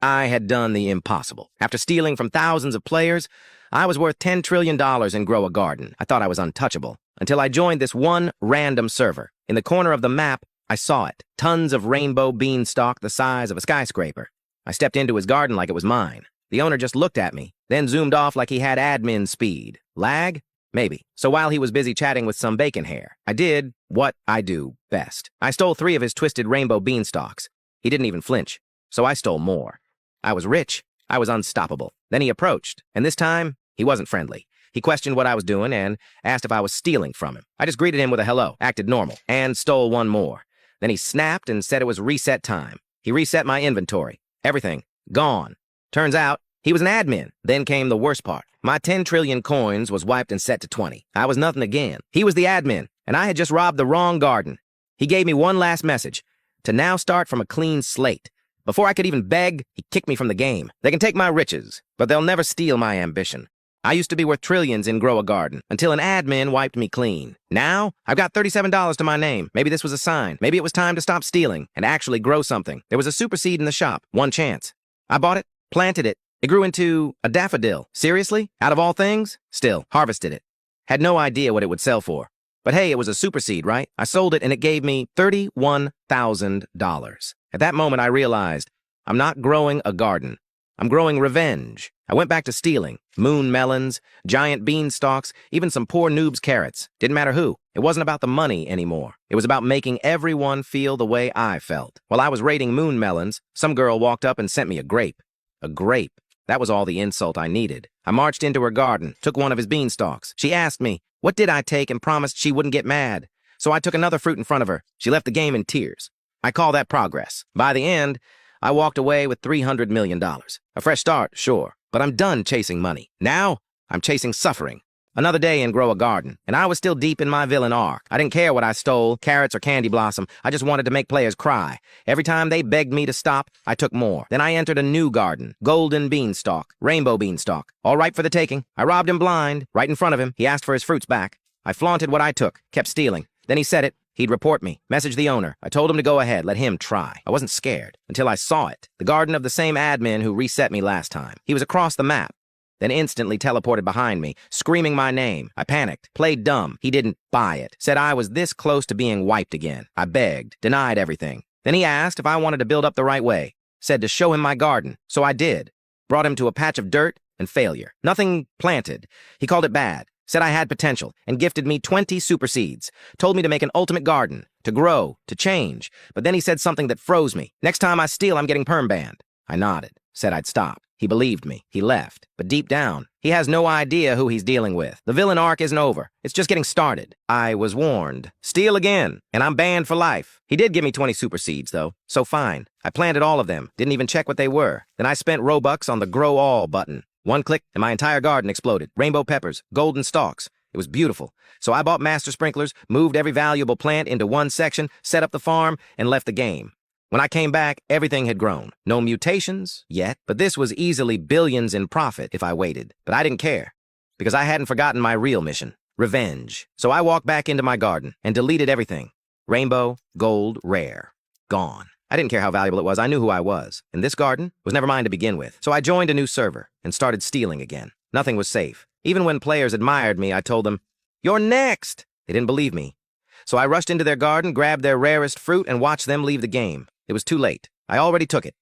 I had done the impossible. After stealing from thousands of players, I was worth $10 trillion and grow a garden. I thought I was untouchable, until I joined this one random server. In the corner of the map, I saw it. Tons of rainbow beanstalk the size of a skyscraper. I stepped into his garden like it was mine. The owner just looked at me, then zoomed off like he had admin speed. Lag? Maybe. So while he was busy chatting with some bacon hair, I did what I do best. I stole 3 of his twisted rainbow beanstalks. He didn't even flinch, so I stole more. I was rich. I was unstoppable. Then he approached, and this time, he wasn't friendly. He questioned what I was doing and asked if I was stealing from him. I just greeted him with a hello, acted normal, and stole 1 more. Then he snapped and said it was reset time. He reset my inventory. Everything. Gone. Turns out, he was an admin. Then came the worst part. My 10 trillion coins was wiped and set to 20. I was nothing again. He was the admin, and I had just robbed the wrong garden. He gave me one last message, to now start from a clean slate. Before I could even beg, he kicked me from the game. They can take my riches, but they'll never steal my ambition. I used to be worth trillions in Grow a Garden, until an admin wiped me clean. Now, I've got $37 to my name. Maybe this was a sign. Maybe it was time to stop stealing and actually grow something. There was a super seed in the shop. One chance. I bought it, planted it. It grew into a daffodil. Seriously? Out of all things? Still, harvested it. Had no idea what it would sell for. But hey, it was a super seed, right? I sold it and it gave me $31,000. At that moment, I realized I'm not growing a garden. I'm growing revenge. I went back to stealing. Moon melons, giant beanstalks, even some poor noob's carrots. Didn't matter who. It wasn't about the money anymore. It was about making everyone feel the way I felt. While I was raiding moon melons, some girl walked up and sent me a grape. A grape. That was all the insult I needed. I marched into her garden, took one of his beanstalks. She asked me, what did I take, and promised she wouldn't get mad. So I took another fruit in front of her. She left the game in tears. I call that progress. By the end, I walked away with $300 million. A fresh start, sure, but I'm done chasing money. Now, I'm chasing suffering. Another day in Grow a Garden, and I was still deep in my villain arc. I didn't care what I stole, carrots or candy blossom. I just wanted to make players cry. Every time they begged me to stop, I took more. Then I entered a new garden, golden beanstalk, rainbow beanstalk, all ripe for the taking. I robbed him blind, right in front of him. He asked for his fruits back. I flaunted what I took, kept stealing. Then he said it. He'd report me, message the owner. I told him to go ahead, let him try. I wasn't scared until I saw it. The garden of the same admin who reset me last time. He was across the map, then instantly teleported behind me, screaming my name. I panicked, played dumb. He didn't buy it. Said I was this close to being wiped again. I begged, denied everything. Then he asked if I wanted to build up the right way. Said to show him my garden. So I did. Brought him to a patch of dirt and failure. Nothing planted. He called it bad. Said I had potential, and gifted me 20 super seeds. Told me to make an ultimate garden, to grow, to change. But then he said something that froze me. Next time I steal, I'm getting perm banned. I nodded, said I'd stop. He believed me. He left. But deep down, he has no idea who he's dealing with. The villain arc isn't over. It's just getting started. I was warned. Steal again, and I'm banned for life. He did give me 20 super seeds, though. So fine. I planted all of them. Didn't even check what they were. Then I spent Robux on the Grow All button. One click, and my entire garden exploded. Rainbow peppers, golden stalks. It was beautiful. So I bought master sprinklers, moved every valuable plant into one section, set up the farm, and left the game. When I came back, everything had grown. No mutations yet, but this was easily billions in profit if I waited. But I didn't care, because I hadn't forgotten my real mission, revenge. So I walked back into my garden and deleted everything. Rainbow, gold, rare. Gone. I didn't care how valuable it was. I knew who I was. And this garden was never mine to begin with. So I joined a new server and started stealing again. Nothing was safe. Even when players admired me, I told them, "You're next!" They didn't believe me. So I rushed into their garden, grabbed their rarest fruit, and watched them leave the game. It was too late. I already took it.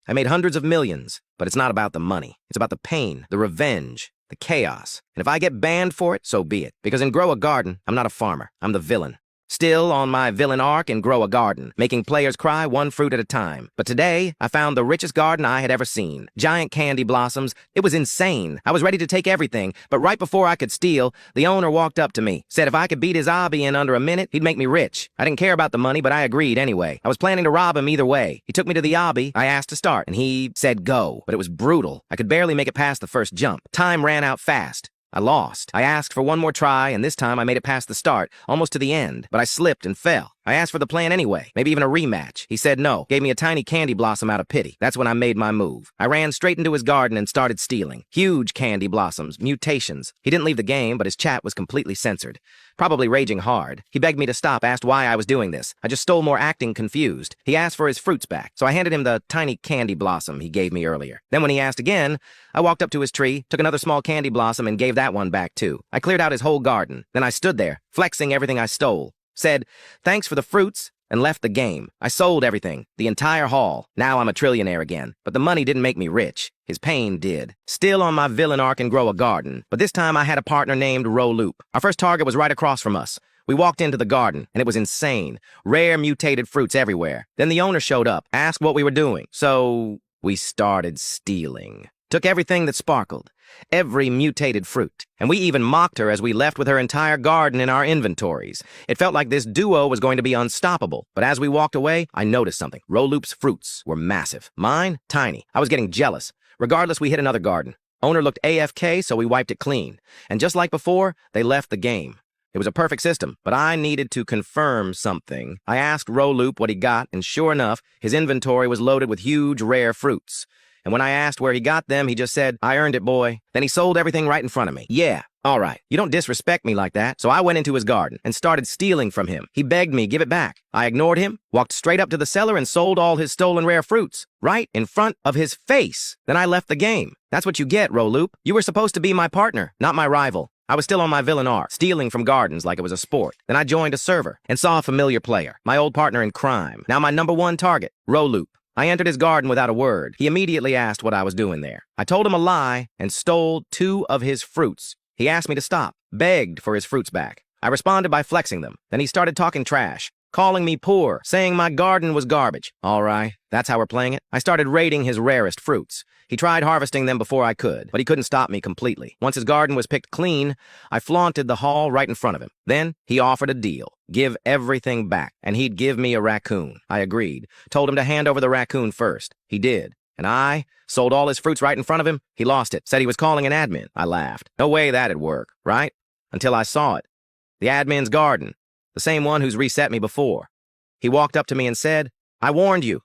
I made hundreds of millions, but it's not about the money. It's about the pain, the revenge, the chaos. And if I get banned for it, so be it. Because in Grow a Garden, I'm not a farmer. I'm the villain. Still on my villain arc and Grow a Garden, making players cry one fruit at a time. But today, I found the richest garden I had ever seen. Giant candy blossoms. It was insane. I was ready to take everything, but right before I could steal, the owner walked up to me, said if I could beat his obby in under a minute, he'd make me rich. I didn't care about the money, but I agreed anyway. I was planning to rob him either way. He took me to the obby. I asked to start, and he said go, but it was brutal. I could barely make it past the first jump. Time ran out fast. I lost. I asked for one more try, and this time I made it past the start, almost to the end, but I slipped and fell. I asked for the plan anyway, maybe even a rematch. He said no, gave me a tiny candy blossom out of pity. That's when I made my move. I ran straight into his garden and started stealing. Huge candy blossoms, mutations. He didn't leave the game, but his chat was completely censored. Probably raging hard. He begged me to stop, asked why I was doing this. I just stole more, acting confused. He asked for his fruits back, so I handed him the tiny candy blossom he gave me earlier. Then when he asked again, I walked up to his tree, took another small candy blossom and gave that one back too. I cleared out his whole garden. Then I stood there, flexing everything I stole. Said, thanks for the fruits, and left the game. I sold everything, the entire haul. Now I'm a trillionaire again. But the money didn't make me rich. His pain did. Still on my villain arc and grow a garden. But this time I had a partner named Roloop. Our first target was right across from us. We walked into the garden, and it was insane. Rare mutated fruits everywhere. Then the owner showed up, asked what we were doing. So we started stealing. Took everything that sparkled. Every mutated fruit. And we even mocked her as we left with her entire garden in our inventories. It felt like this duo was going to be unstoppable. But as we walked away, I noticed something. Roloop's fruits were massive. Mine, tiny. I was getting jealous. Regardless, we hit another garden. Owner looked AFK, so we wiped it clean. And just like before, they left the game. It was a perfect system, but I needed to confirm something. I asked Roloop what he got, and sure enough, his inventory was loaded with huge, rare fruits. And when I asked where he got them, he just said, I earned it, boy. Then he sold everything right in front of me. Yeah, all right. You don't disrespect me like that. So I went into his garden and started stealing from him. He begged me, give it back. I ignored him, walked straight up to the cellar and sold all his stolen rare fruits. Right in front of his face. Then I left the game. That's what you get, Roloop. You were supposed to be my partner, not my rival. I was still on my villain arc, stealing from gardens like it was a sport. Then I joined a server and saw a familiar player, my old partner in crime. Now my #1 target, Roloop. I entered his garden without a word. He immediately asked what I was doing there. I told him a lie and stole 2 of his fruits. He asked me to stop, begged for his fruits back. I responded by flexing them. Then he started talking trash, calling me poor, saying my garden was garbage. All right, that's how we're playing it. I started raiding his rarest fruits. He tried harvesting them before I could, but he couldn't stop me completely. Once his garden was picked clean, I flaunted the haul right in front of him. Then he offered a deal. Give everything back, and he'd give me a raccoon. I agreed. Told him to hand over the raccoon first. He did. And I sold all his fruits right in front of him. He lost it. Said he was calling an admin. I laughed. No way that'd work, right? Until I saw it. The admin's garden. The same one who's reset me before. He walked up to me and said, I warned you.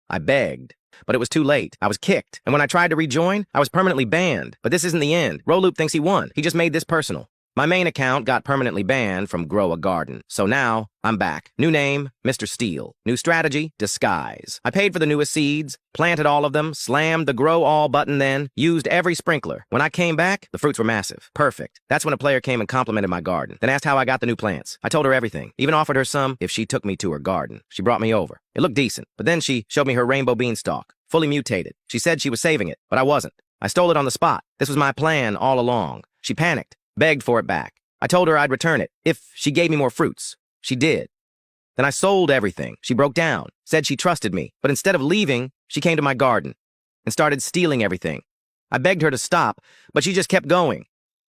I begged. But it was too late. I was kicked. And when I tried to rejoin, I was permanently banned. But this isn't the end. Roloop thinks he won. He just made this personal. My main account got permanently banned from Grow a Garden. So now, I'm back. New name, Mr. Steele. New strategy, disguise. I paid for the newest seeds, planted all of them, slammed the Grow All button then, used every sprinkler. When I came back, the fruits were massive. Perfect. That's when a player came and complimented my garden. Then asked how I got the new plants. I told her everything. Even offered her some if she took me to her garden. She brought me over. It looked decent. But then she showed me her rainbow beanstalk, fully mutated. She said she was saving it, but I wasn't. I stole it on the spot. This was my plan all along. She panicked. Begged for it back. I told her I'd return it if she gave me more fruits. She did. Then I sold everything. She broke down, said she trusted me, but instead of leaving, she came to my garden and started stealing everything. I begged her to stop, but she just kept going.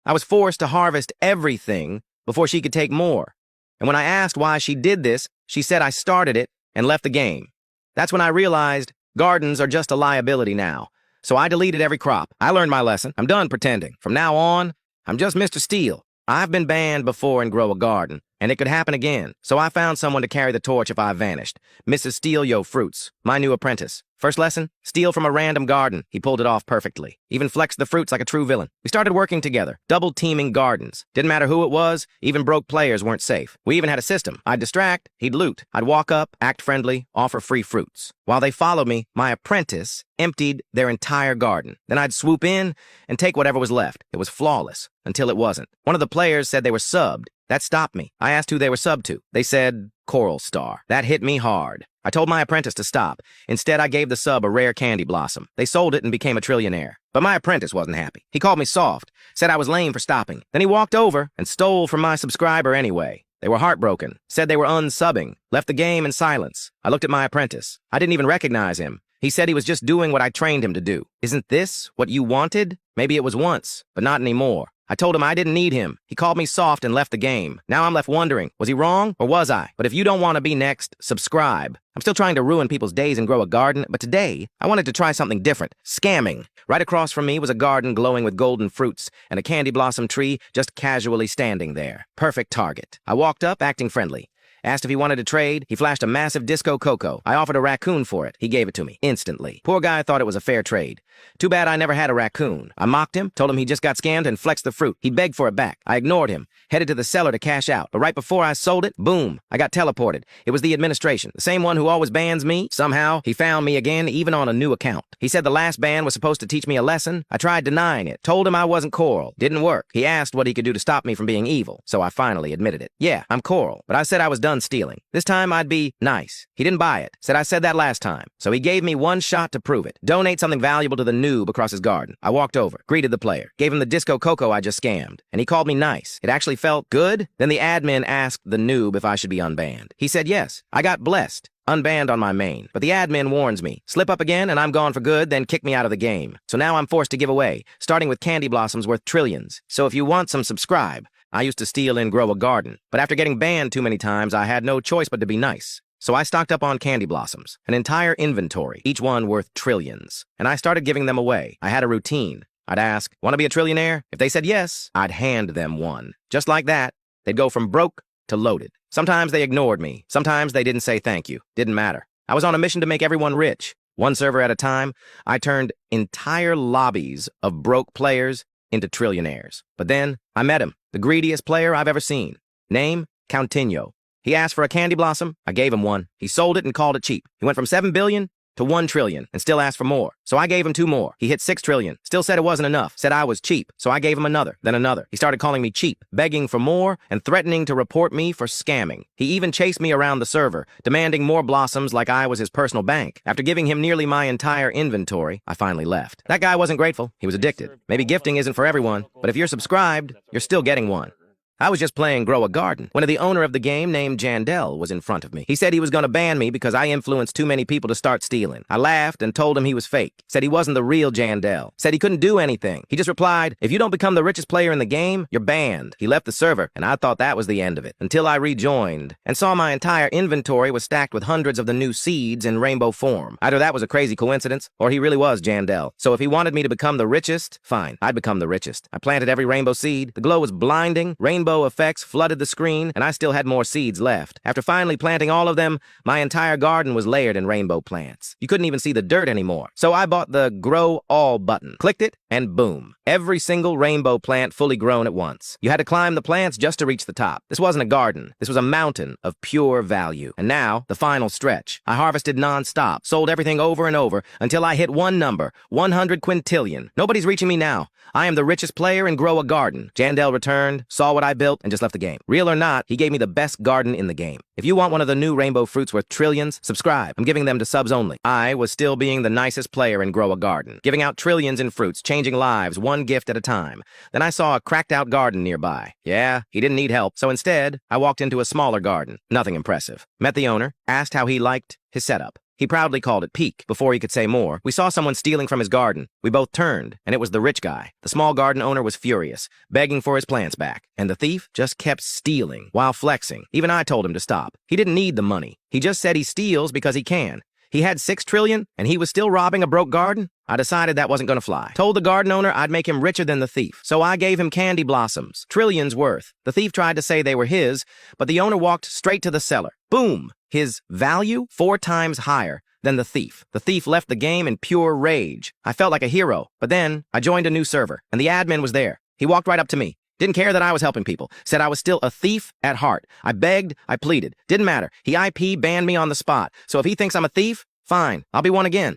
I was forced to harvest everything before she could take more. And when I asked why she did this, she said I started it and left the game. That's when I realized gardens are just a liability now. So I deleted every crop. I learned my lesson. I'm done pretending. From now on, I'm just Mr. Steele. I've been banned before in Grow a Garden, and it could happen again. So I found someone to carry the torch if I vanished. Mrs. Steal Yo Fruits, my new apprentice. First lesson, steal from a random garden. He pulled it off perfectly. Even flexed the fruits like a true villain. We started working together, double teaming gardens. Didn't matter who it was, even broke players weren't safe. We even had a system. I'd distract, he'd loot. I'd walk up, act friendly, offer free fruits. While they followed me, my apprentice emptied their entire garden. Then I'd swoop in and take whatever was left. It was flawless, until it wasn't. One of the players said they were subbed. That stopped me. I asked who they were subbed to. They said, Coral Star. That hit me hard. I told my apprentice to stop. Instead, I gave the sub a rare candy blossom. They sold it and became a trillionaire. But my apprentice wasn't happy. He called me soft, said I was lame for stopping. Then he walked over and stole from my subscriber anyway. They were heartbroken, said they were unsubbing, left the game in silence. I looked at my apprentice. I didn't even recognize him. He said he was just doing what I trained him to do. Isn't this what you wanted? Maybe it was once, but not anymore. I told him I didn't need him. He called me soft and left the game. Now I'm left wondering, was he wrong or was I? But if you don't want to be next, subscribe. I'm still trying to ruin people's days and grow a garden, but today I wanted to try something different. Scamming. Right across from me was a garden glowing with golden fruits and a candy blossom tree just casually standing there. Perfect target. I walked up, acting friendly. Asked if he wanted to trade. He flashed a massive Disco Coco. I offered a raccoon for it. He gave it to me instantly. Poor guy thought it was a fair trade. Too bad I never had a raccoon. I mocked him, told him he just got scammed, and flexed the fruit. He begged for it back. I ignored him, headed to the seller to cash out. But right before I sold it, boom, I got teleported. It was the administration, the same one who always bans me. Somehow, he found me again, even on a new account. He said the last ban was supposed to teach me a lesson. I tried denying it, told him I wasn't Coral. Didn't work. He asked what he could do to stop me from being evil, so I finally admitted it. Yeah, I'm Coral, but I said I was done stealing. This time I'd be nice. He didn't buy it. Said I said that last time. So he gave me one shot to prove it. Donate something valuable to the noob across his garden. I walked over, greeted the player, gave him the Disco Coco I just scammed, and he called me nice. It actually felt good. Then the admin asked the noob if I should be unbanned. He said yes. I got blessed. Unbanned on my main. But the admin warns me. Slip up again and I'm gone for good, then kick me out of the game. So now I'm forced to give away, starting with candy blossoms worth trillions. So if you want some, subscribe. I used to steal and grow a garden. But after getting banned too many times, I had no choice but to be nice. So I stocked up on candy blossoms, an entire inventory, each one worth trillions. And I started giving them away. I had a routine. I'd ask, want to be a trillionaire? If they said yes, I'd hand them one. Just like that, they'd go from broke to loaded. Sometimes they ignored me. Sometimes they didn't say thank you. Didn't matter. I was on a mission to make everyone rich. One server at a time, I turned entire lobbies of broke players into trillionaires. But then I met him, the greediest player I've ever seen. Name, Coutinho. He asked for a candy blossom. I gave him one. He sold it and called it cheap. He went from 7 billion to 1 trillion and still asked for more. So I gave him 2 more. He hit 6 trillion. Still said it wasn't enough. Said I was cheap. So I gave him another, then another. He started calling me cheap, begging for more, and threatening to report me for scamming. He even chased me around the server, demanding more blossoms like I was his personal bank. After giving him nearly my entire inventory, I finally left. That guy wasn't grateful. He was addicted. Maybe gifting isn't for everyone, but if you're subscribed, you're still getting one. I was just playing Grow a Garden when the owner of the game named Jandel was in front of me. He said he was going to ban me because I influenced too many people to start stealing. I laughed and told him he was fake. Said he wasn't the real Jandel. Said he couldn't do anything. He just replied, if you don't become the richest player in the game, you're banned. He left the server, and I thought that was the end of it. Until I rejoined and saw my entire inventory was stacked with hundreds of the new seeds in rainbow form. Either that was a crazy coincidence, or he really was Jandel. So if he wanted me to become the richest, fine, I'd become the richest. I planted every rainbow seed. The glow was blinding. Rainbow effects flooded the screen, and I still had more seeds left. After finally planting all of them, my entire garden was layered in rainbow plants. You couldn't even see the dirt anymore. So I bought the Grow All button, clicked it, and boom. Every single rainbow plant fully grown at once. You had to climb the plants just to reach the top. This wasn't a garden. This was a mountain of pure value. And now, the final stretch. I harvested non-stop, sold everything over and over, until I hit one number, 100 quintillion. Nobody's reaching me now. I am the richest player in Grow a Garden. Jandel returned, saw what I built, and just left the game. Real or not, he gave me the best garden in the game. If you want one of the new rainbow fruits worth trillions, subscribe. I'm giving them to subs only. I was still being the nicest player in Grow a Garden, giving out trillions in fruits, changing lives one gift at a time. Then I saw a cracked out garden nearby. Yeah, he didn't need help, so instead, I walked into a smaller garden. Nothing impressive. Met the owner, asked how he liked his setup. He proudly called it peak. Before he could say more, we saw someone stealing from his garden. We both turned, and it was the rich guy. The small garden owner was furious, begging for his plants back. And the thief just kept stealing while flexing. Even I told him to stop. He didn't need the money. He just said he steals because he can. He had 6 trillion, and he was still robbing a broke garden? I decided that wasn't going to fly. Told the garden owner I'd make him richer than the thief. So I gave him candy blossoms, trillions worth. The thief tried to say they were his, but the owner walked straight to the seller. Boom! His value 4 times higher than the thief. The thief left the game in pure rage. I felt like a hero, but then I joined a new server, and the admin was there. He walked right up to me. Didn't care that I was helping people. Said I was still a thief at heart. I begged, I pleaded. Didn't matter. He IP banned me on the spot. So if he thinks I'm a thief, fine. I'll be one again.